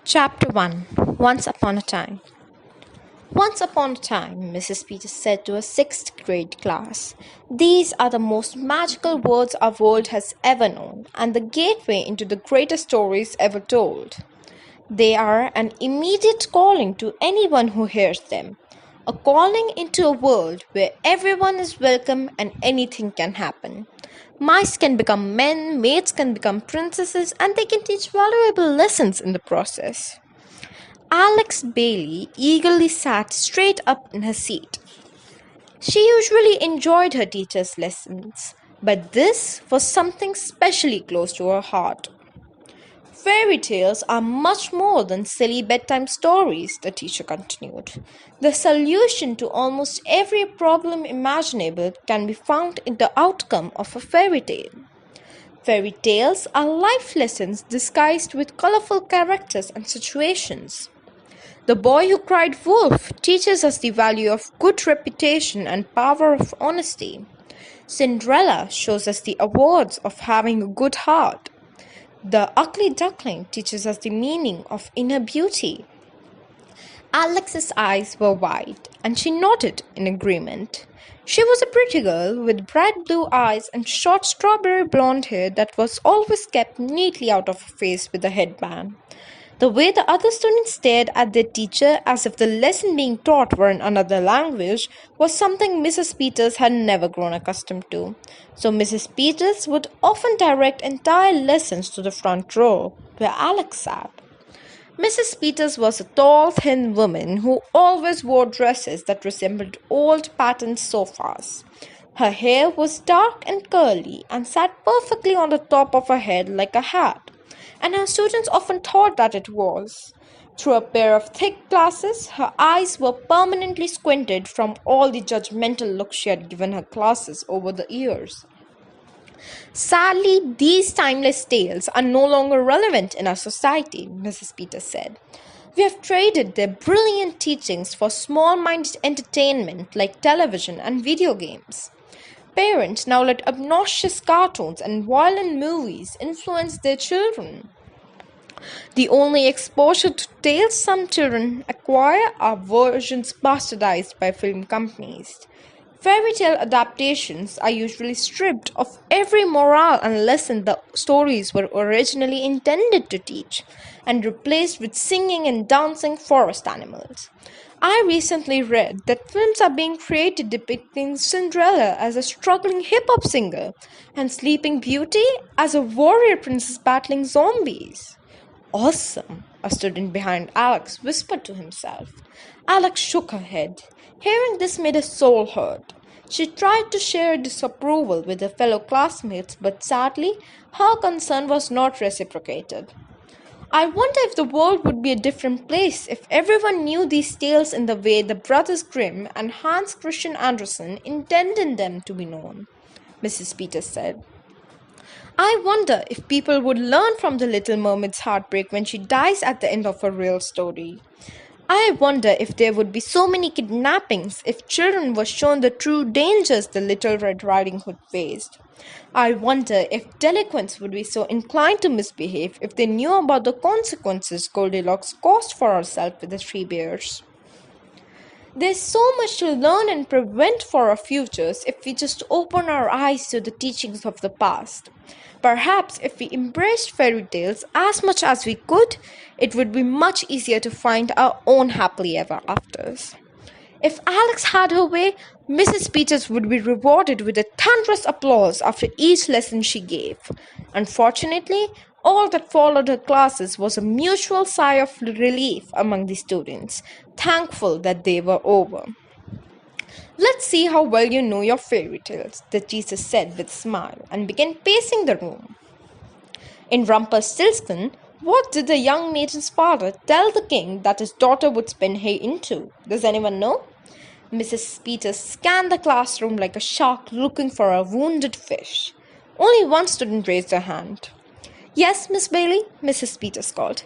Chapter 1 Once Upon a Time. Once upon a time, Mrs. Peters said to a sixth grade class, "These are the most magical words our world has ever known, and the gateway into the greatest stories ever told. They are an immediate calling to anyone who hears them, a calling into a world where everyone is welcome and anything can happen. Mice can become men, maids can become princesses, and they can teach valuable lessons in the process." Alex Bailey eagerly sat straight up in her seat. She usually enjoyed her teacher's lessons, but this was something specially close to her heart. "Fairy tales are much more than silly bedtime stories," the teacher continued. "The solution to almost every problem imaginable can be found in the outcome of a fairy tale. Fairy tales are life lessons disguised with colorful characters and situations. The Boy Who Cried Wolf teaches us the value of good reputation and power of honesty. Cinderella shows us the awards of having a good heart. The Ugly Duckling teaches us the meaning of inner beauty." Alex's eyes were wide, and she nodded in agreement. She was a pretty girl with bright blue eyes and short strawberry blonde hair that was always kept neatly out of her face with a headband. The way the other students stared at their teacher as if the lesson being taught were in another language was something Mrs. Peters had never grown accustomed to. So Mrs. Peters would often direct entire lessons to the front row, where Alex sat. Mrs. Peters was a tall, thin woman who always wore dresses that resembled old patterned sofas. Her hair was dark and curly and sat perfectly on the top of her head like a hat, and her students often thought that it was. Through a pair of thick glasses, her eyes were permanently squinted from all the judgmental looks she had given her classes over the years. "Sadly, these timeless tales are no longer relevant in our society," Mrs. Peters said. "We have traded their brilliant teachings for small-minded entertainment like television and video games. Parents now let obnoxious cartoons and violent movies influence their children. The only exposure to tales some children acquire are versions bastardized by film companies. Fairy tale adaptations are usually stripped of every moral and lesson the stories were originally intended to teach, and replaced with singing and dancing forest animals. I recently read that films are being created depicting Cinderella as a struggling hip hop singer and Sleeping Beauty as a warrior princess battling zombies." "Awesome," a student behind Alex whispered to himself. Alex shook her head. Hearing this made her soul hurt. She tried to share disapproval with her fellow classmates, but sadly, her concern was not reciprocated. "I wonder if the world would be a different place if everyone knew these tales in the way the Brothers Grimm and Hans Christian Andersen intended them to be known," Mrs. Peters said. "I wonder if people would learn from the Little Mermaid's heartbreak when she dies at the end of a real story. I wonder if there would be so many kidnappings if children were shown the true dangers the Little Red Riding Hood faced. I wonder if delinquents would be so inclined to misbehave if they knew about the consequences Goldilocks caused for herself with the three bears. There's so much to learn and prevent for our futures if we just open our eyes to the teachings of the past. Perhaps if we embraced fairy tales as much as we could, it would be much easier to find our own happily ever afters." If Alex had her way, Mrs. Peters would be rewarded with a thunderous applause after each lesson she gave. Unfortunately, all that followed her classes was a mutual sigh of relief among the students, thankful that they were over. "Let's see how well you know your fairy tales," the teacher said with a smile, and began pacing the room. In Rumpelstiltskin, what did the young maiden's father tell the king that his daughter would spin hay into? Does anyone know? Mrs. Peters scanned the classroom like a shark looking for a wounded fish. Only one student raised her hand. "Yes, Miss Bailey," Mrs. Peters called.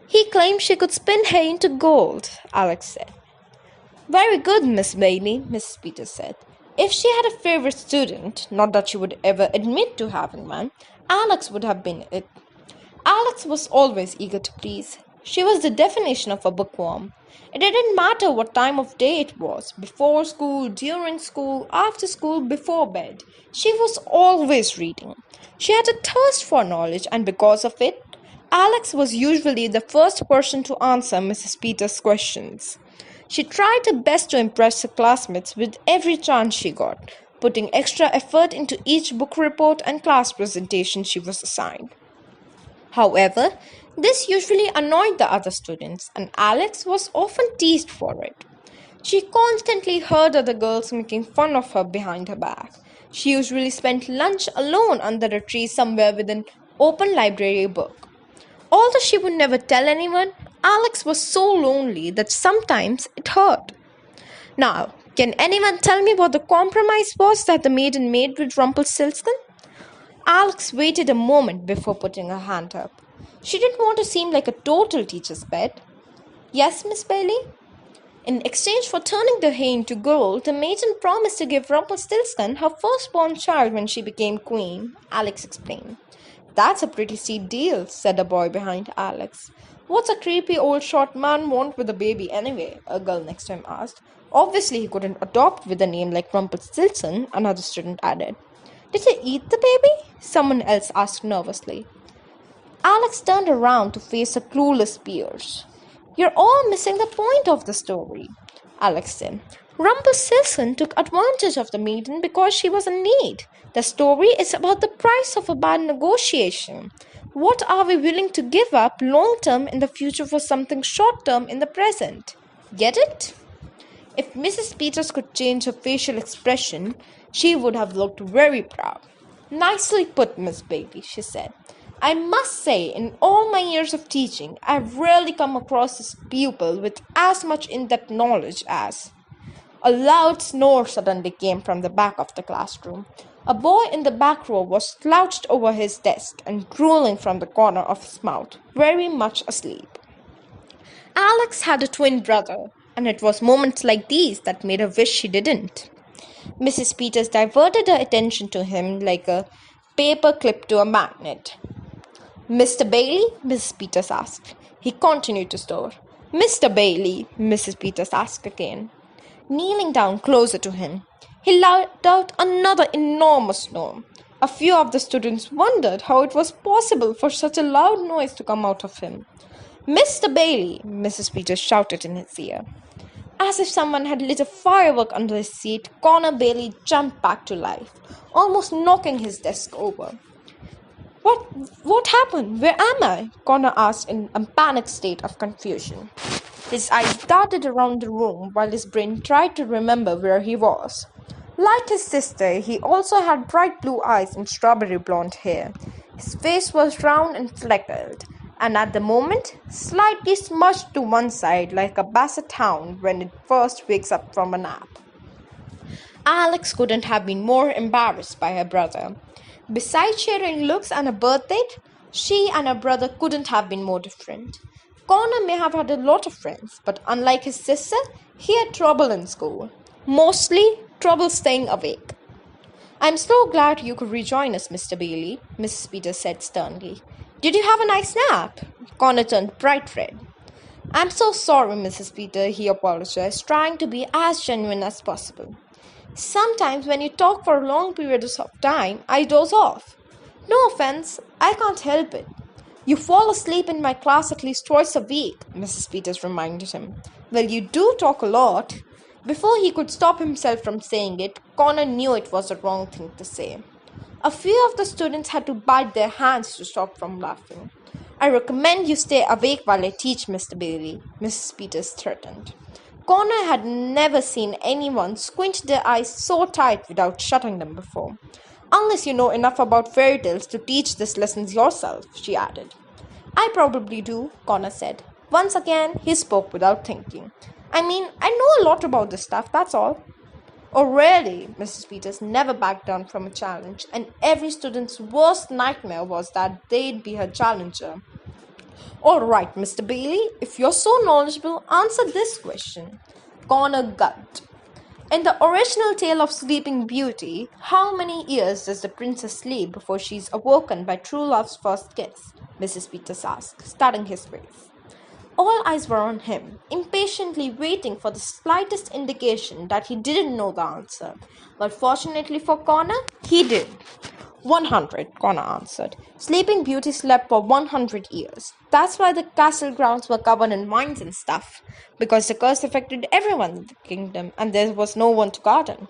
"He claimed she could spin hay into gold," Alex said. "Very good, Miss Bailey," Mrs. Peters said. If she had a favorite student, not that she would ever admit to having one, Alex would have been it. Alex was always eager to please. She was the definition of a bookworm. It didn't matter what time of day it was, before school, during school, after school, before bed. She was always reading. She had a thirst for knowledge, and because of it, Alex was usually the first person to answer Mrs. Peters' questions. She tried her best to impress her classmates with every chance she got, putting extra effort into each book report and class presentation she was assigned. However, this usually annoyed the other students, and Alex was often teased for it. She constantly heard other girls making fun of her behind her back. She usually spent lunch alone under a tree somewhere with an open library book. Although she would never tell anyone, Alex was so lonely that sometimes it hurt. Now, can anyone tell me what the compromise was that the maiden made with Rumpelstiltskin? Alex waited a moment before putting her hand up. She didn't want to seem like a total teacher's pet. Yes, Miss Bailey? In exchange for turning the hay into gold, the maiden promised to give Rumpelstiltskin her firstborn child when she became queen, Alex explained. That's a pretty steep deal, said the boy behind Alex. What's a creepy old short man want with a baby anyway? A girl next to him asked. Obviously, he couldn't adopt with a name like Rumpelstiltskin, another student added. Did he eat the baby? Someone else asked nervously. Alex turned around to face her clueless peers. You're all missing the point of the story, Alex said. Rumpelstiltskin took advantage of the maiden because she was in need. The story is about the price of a bad negotiation. What are we willing to give up long term in the future for something short term in the present? Get it? If Mrs. Peters could change her facial expression, she would have looked very proud. Nicely put, Miss Bailey, she said. I must say, in all my years of teaching, I've rarely come across a pupil with as much in-depth knowledge as. A loud snore suddenly came from the back of the classroom. A boy in the back row was slouched over his desk and drooling from the corner of his mouth, very much asleep. Alex had a twin brother, and it was moments like these that made her wish she didn't. Mrs. Peters diverted her attention to him like a paper clip to a magnet. Mr. Bailey? Mrs. Peters asked. He continued to snore. Mr. Bailey? Mrs. Peters asked again. Kneeling down closer to him, he let out another enormous snore. A few of the students wondered how it was possible for such a loud noise to come out of him. Mr. Bailey! Mrs. Peters shouted in his ear. As if someone had lit a firework under his seat, Connor Bailey jumped back to life, almost knocking his desk over. What happened? Where am I? Connor asked in a panicked state of confusion. His eyes darted around the room while his brain tried to remember where he was. Like his sister, he also had bright blue eyes and strawberry blonde hair. His face was round and freckled, and at the moment, slightly smudged to one side like a basset hound when it first wakes up from a nap. Alex couldn't have been more embarrassed by her brother. Besides sharing looks and a birth date, she and her brother couldn't have been more different. Connor may have had a lot of friends, but unlike his sister, he had trouble in school. Mostly, trouble staying awake. I'm so glad you could rejoin us, Mr. Bailey, Mrs. Peters said sternly. Did you have a nice nap? Connor turned bright red. I'm so sorry, Mrs. Peters, he apologized, trying to be as genuine as possible. Sometimes when you talk for long periods of time, I doze off. No offense, I can't help it. You fall asleep in my class at least twice a week, Mrs. Peters reminded him. Well, you do talk a lot. Before he could stop himself from saying it, Connor knew it was the wrong thing to say. A few of the students had to bite their hands to stop from laughing. I recommend you stay awake while I teach, Mr. Bailey, Mrs. Peters threatened. Connor had never seen anyone squint their eyes so tight without shutting them before. Unless you know enough about fairy tales to teach these lessons yourself, she added. I probably do, Connor said. Once again, he spoke without thinking. I mean, I know a lot about this stuff, that's all. Oh, really? Mrs. Peters never backed down from a challenge, and every student's worst nightmare was that they'd be her challenger. All right, Mr. Bailey, if you're so knowledgeable, answer this question. Connor gulped. In the original tale of Sleeping Beauty, how many years does the princess sleep before she's awoken by true love's first kiss? Mrs. Peters asked, studying his face. all eyes were on him, impatiently waiting for the slightest indication that he didn't know the answer. But fortunately for Connor, he did. 100, Connor answered. Sleeping Beauty slept for 100 years. That's why the castle grounds were covered in vines and stuff, because the curse affected everyone in the kingdom and there was no one to guard him.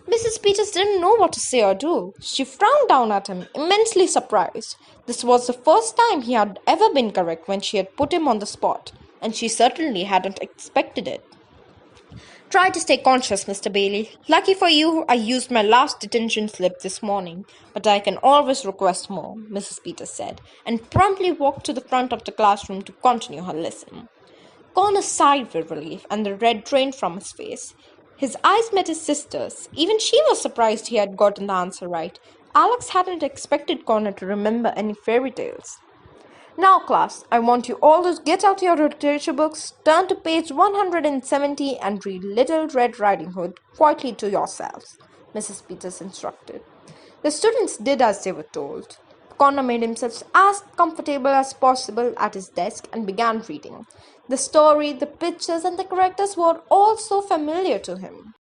Mrs. Peters didn't know what to say or do. She frowned down at him, immensely surprised. This was the first time he had ever been correct when she had put him on the spot, and she certainly hadn't expected it. Try to stay conscious, Mr. Bailey. Lucky for you, I used my last detention slip this morning, but I can always request more, Mrs. Peters said, and promptly walked to the front of the classroom to continue her lesson. Connor sighed with relief, and the red drained from his face. His eyes met his sister's. Even she was surprised he had gotten the answer right. Alex hadn't expected Connor to remember any fairy tales. Now, class, I want you all to get out your literature books, turn to page 170 and read Little Red Riding Hood quietly to yourselves, Mrs. Peters instructed. The students did as they were told. Connor made himself as comfortable as possible at his desk and began reading. The story, the pictures, and the characters were all so familiar to him.